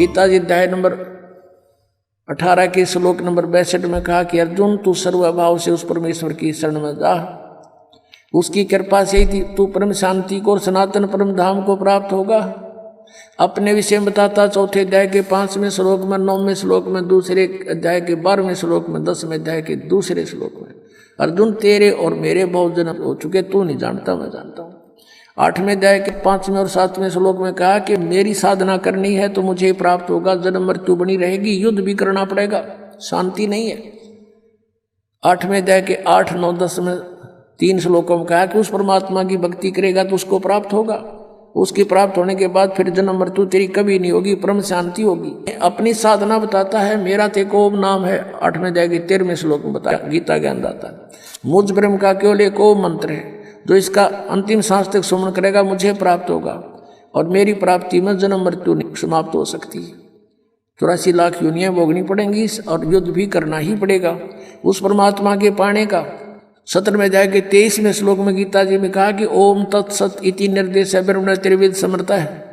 गीता जी अध्याय नंबर 18 के श्लोक नंबर 62 में कहा कि अर्जुन तू सर्वभाव से उस परमेश्वर की शरण में जा, उसकी कृपा से ही तू परम शांति को और सनातन परम धाम को प्राप्त होगा। अपने विषय में बताता चौथे अध्याय के 5वें श्लोक में, 9वें श्लोक में, दूसरे अध्याय के 12वें श्लोक में, 10वें अध्याय के दूसरे श्लोक में, अर्जुन तेरे और मेरे बहुत जन्म हो चुके, तू नहीं जानता मैं जानता हूँ। 8वें अध्याय के 5वें और 7वें श्लोक में कहा कि मेरी साधना करनी है तो मुझे प्राप्त होगा, जन्म मृत्यु बनी रहेगी, युद्ध भी करना पड़ेगा, शांति नहीं है। 8वें अध्याय के 8, 9, 10 में 3 श्लोकों में कहा कि उस परमात्मा की भक्ति करेगा तो उसको प्राप्त होगा, उसकी प्राप्त होने के बाद फिर जन्म मृत्यु तेरी कभी नहीं होगी, परम शांति होगी। अपनी साधना बताता है, मेरा तेको ओम नाम है। 8वें अध्याय के 13वें श्लोक में बताया गीता ज्ञान दाता है। मुझ ब्रह्म का केवल एक ओम मंत्र है, जो इसका अंतिम सांस तक सुमन करेगा मुझे प्राप्त होगा, और मेरी प्राप्ति में जन्म मृत्यु नहीं समाप्त हो सकती है। 84 लाख योनियां भोगनी पड़ेंगी और युद्ध भी करना ही पड़ेगा उस परमात्मा के पाने का। 17वें अध्याय के 23वें श्लोक में गीता जी में कहा कि ओम तत्सत इति निर्देश ब्रह्म त्रिविध समर्था है।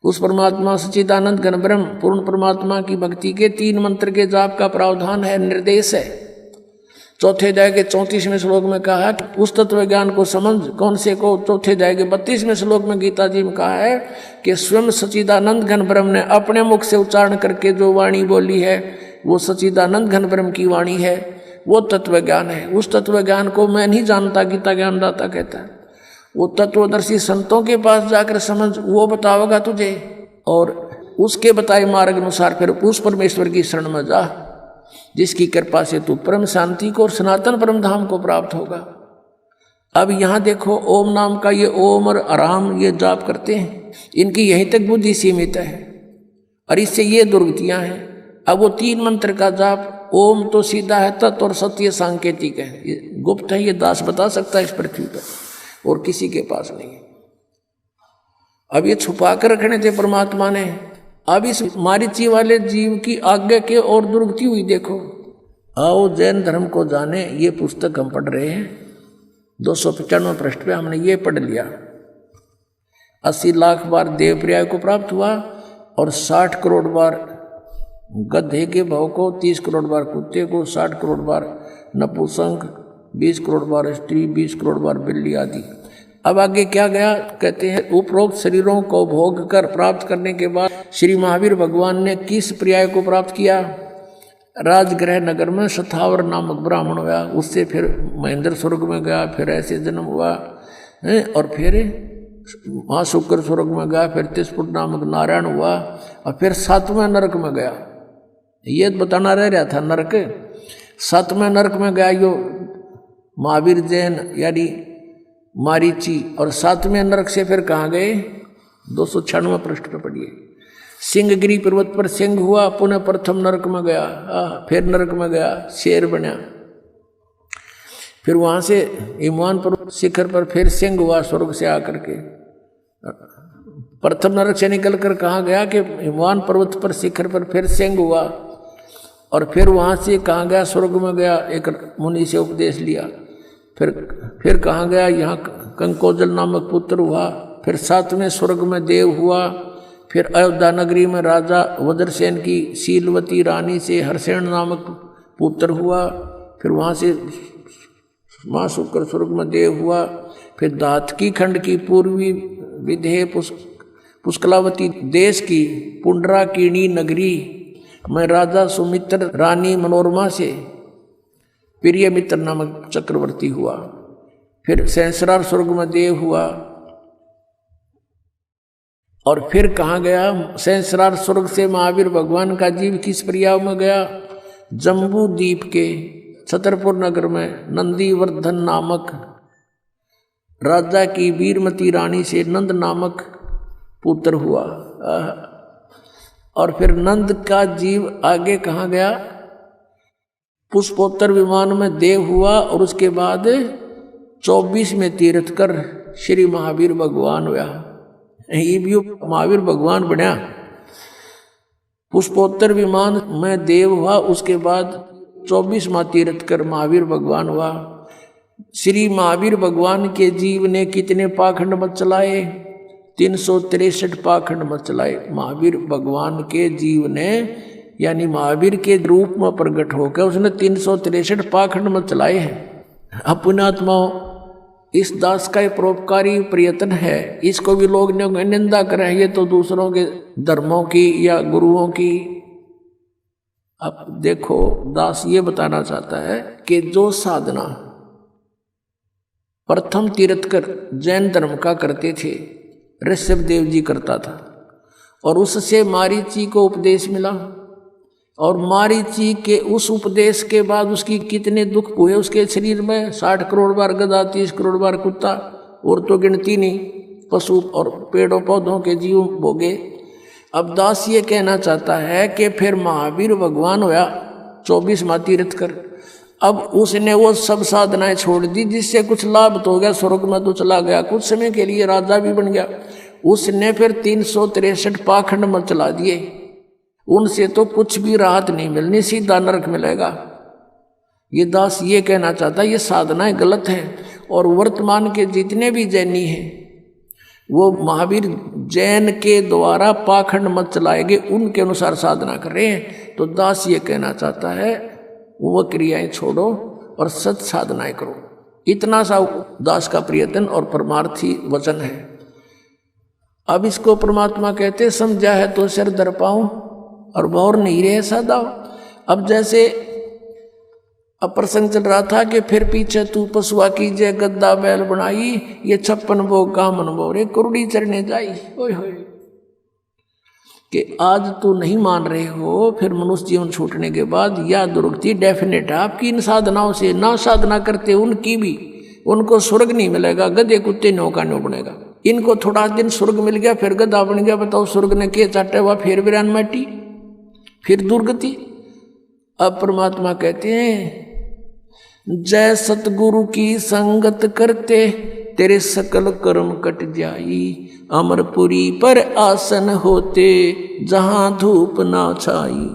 उस परमात्मा सच्चिदानंद घन ब्रह्म पूर्ण परमात्मा की भक्ति के 3 मंत्र के जाप का प्रावधान है, निर्देश है। चौथे अध्याय के 34वें श्लोक में कहा कि उस तत्व ज्ञान को समझ, कौन से को। चौथे अध्याय के 32वें श्लोक में गीता जी में कहा है कि स्वयं सच्चिदानंद घन ब्रह्म ने अपने मुख से उच्चारण करके जो वाणी बोली है वो सच्चिदानंद घन ब्रह्म की वाणी है, वो तत्व ज्ञान है। उस तत्व ज्ञान को मैं नहीं जानता, गीता ज्ञान दाता कहता है। वो तत्वदर्शी संतों के पास जाकर समझ, वो बताओगा तुझे, और उसके बताए मार्ग अनुसार फिर उस परमेश्वर की शरण में जा, जिसकी कृपा से तू परम शांति को और सनातन परम धाम को प्राप्त होगा। अब यहाँ देखो, ओम नाम का ये ओम और आराम ये जाप करते हैं, इनकी यहीं तक बुद्धि सीमित है और इससे ये दुर्गतियाँ हैं। अब वो 3 मंत्र का जाप, ओम तो सीधा है, तत् और सत्य सांकेतिक है, ये गुप्त है, ये दास बता सकता है इस पृथ्वी पर, और किसी के पास नहीं है। अब ये छुपा कर रखने थे परमात्मा ने। अब इस मारीची वाले जीव की आज्ञा के और दुर्गति हुई। देखो, आओ जैन धर्म को जाने, ये पुस्तक हम पढ़ रहे हैं। 295 पृष्ठ पे हमने ये पढ़ लिया। 80 लाख बार देवप्रिया को प्राप्त हुआ और 60 करोड़ बार गधे के भाव को, 30 करोड़ बार कुत्ते को, 60 करोड़ बार नपुंसक, 20 करोड़ बार स्त्री, 20 करोड़ बार बिल्ली आदि। अब आगे क्या गया, कहते हैं उपरोक्त शरीरों को भोग कर प्राप्त करने के बाद श्री महावीर भगवान ने किस पर्याय को प्राप्त किया? राजगृह नगर में शथावर नामक ब्राह्मण हुआ, उससे फिर महेंद्र स्वर्ग में गया, फिर ऐसे जन्म हुआ, और फिर महाशुक्र स्वर्ग में गया, फिर तिस्पुट नामक नारायण हुआ, और फिर 7वें नरक में गया। ये बताना रह रहा था नरक। 7वें नरक में गया यो महावीर जैन यानी मारीची, और 7वें नरक से फिर कहाँ गए? 296 पृष्ठ पर पढ़िए। सिंहगिरी पर्वत पर सिंह हुआ, पुनः प्रथम नरक में गया, फिर नरक में गया, शेर बना, फिर वहाँ से हिमवान पर्वत शिखर पर फिर सिंह हुआ स्वर्ग से आकर के। प्रथम नरक से निकल कर कहाँ गया कि हिमवान पर्वत पर शिखर पर फिर सिंह हुआ, और फिर वहाँ से कहाँ गया? स्वर्ग में गया, एक मुनि से उपदेश लिया। फिर कहाँ गया? यहाँ कंकोजल नामक पुत्र हुआ, फिर 7वें स्वर्ग में देव हुआ, फिर अयोध्या नगरी में राजा वज्रसेन की शीलवती रानी से हरसेन नामक पुत्र हुआ, फिर वहाँ से महाशुक्र स्वर्ग में देव हुआ, फिर दातकी खंड की पूर्वी विधेय पुष्कलावती देश की पुंडराकिणी नगरी में राजा सुमित्र रानी मनोरमा से प्रिय मित्र नामक चक्रवर्ती हुआ, फिर सहस्रार स्वर्ग में देव हुआ, और फिर कहाँ गया? सहस्रार स्वर्ग से महावीर भगवान का जीव किस प्रयाग में गया? जम्बू द्वीप के छतरपुर नगर में नंदीवर्धन नामक राजा की वीरमती रानी से नंद नामक पुत्र हुआ, और फिर नंद का जीव आगे कहाँ गया? पुष्पोत्तर विमान में देव हुआ, और उसके बाद 24 में तीर्थ कर श्री महावीर भगवान हुआ। ये भी महावीर भगवान बना। पुष्पोत्तर विमान में देव हुआ, उसके बाद 24वां तीर्थ कर महावीर भगवान हुआ। श्री महावीर भगवान के जीव ने कितने पाखंड मत चलाए? 363 पाखंड मत चलाए। महावीर भगवान के जीव ने, यानी महावीर के रूप में प्रकट होकर उसने 363 पाखंड मत चलाए हैं। पुण्यात्माओं, इस दास का एक परोपकारी प्रयत्न है, इसको भी लोग निंदा करें, ये तो दूसरों के धर्मों की या गुरुओं की। अब देखो, दास ये बताना चाहता है कि जो साधना प्रथम तीर्थकर जैन धर्म का करते थे, ऋषभ देव जी करता था, और उससे मारीची को उपदेश मिला, और मारीची के उस उपदेश के बाद उसकी कितने दुख हुए उसके शरीर में। 60 करोड़ बार गधा, 30 करोड़ बार कुत्ता, और तो गिनती नहीं, पशु और पेड़ों पौधों के जीव भोगे। अब दास ये कहना चाहता है कि फिर महावीर भगवान होया 24वां तीर्थकर, अब उसने वो सब साधनाएं छोड़ दी जिससे कुछ लाभ तो हो गया, स्वर्ग में तो चला गया, कुछ समय के लिए राजा भी बन गया। उसने फिर 363 पाखंड मत चला दिए, उनसे तो कुछ भी राहत नहीं मिलनी, सीधा नरक मिलेगा। ये दास ये कहना चाहता है ये साधनाएं गलत है, और वर्तमान के जितने भी जैनी हैं वो महावीर जैन के द्वारा पाखंड मत चलाएंगे, उनके अनुसार साधना कर रहे हैं। तो दास ये कहना चाहता है वो क्रियाएं छोड़ो और सत साधनाएं करो। इतना सा दास का प्रयत्न और परमार्थी वचन है। अब इसको परमात्मा कहते, समझा है तो सिर धर पाऊं और भौर नहीं रहे सदा। अब जैसे अब प्रसंग चल रहा था कि फिर पीछे तू पशुआ कीजिए गद्दा बैल बनाई, ये 56 भोग का मन बोरे कुरुड़ी चढ़ने जाई। ओए होए, कि आज तू नहीं मान रहे हो, फिर मनुष्य जीवन छूटने के बाद यह दुर्गति डेफिनेट है आपकी। इन साधनाओं से ना साधना करते उनकी भी, उनको स्वर्ग नहीं मिलेगा, गधे कुत्ते नौका नो बनेगा। इनको थोड़ा दिन स्वर्ग मिल गया, फिर गधा बन गया। बताओ स्वर्ग ने के चाटे हुआ, फिर वीरान माटी, फिर दुर्गति। अब परमात्मा कहते हैं जय सतगुरु की संगत करते तेरे सकल कर्म कट जाई, अमरपुरी पर आसन होते जहां धूप ना छाई।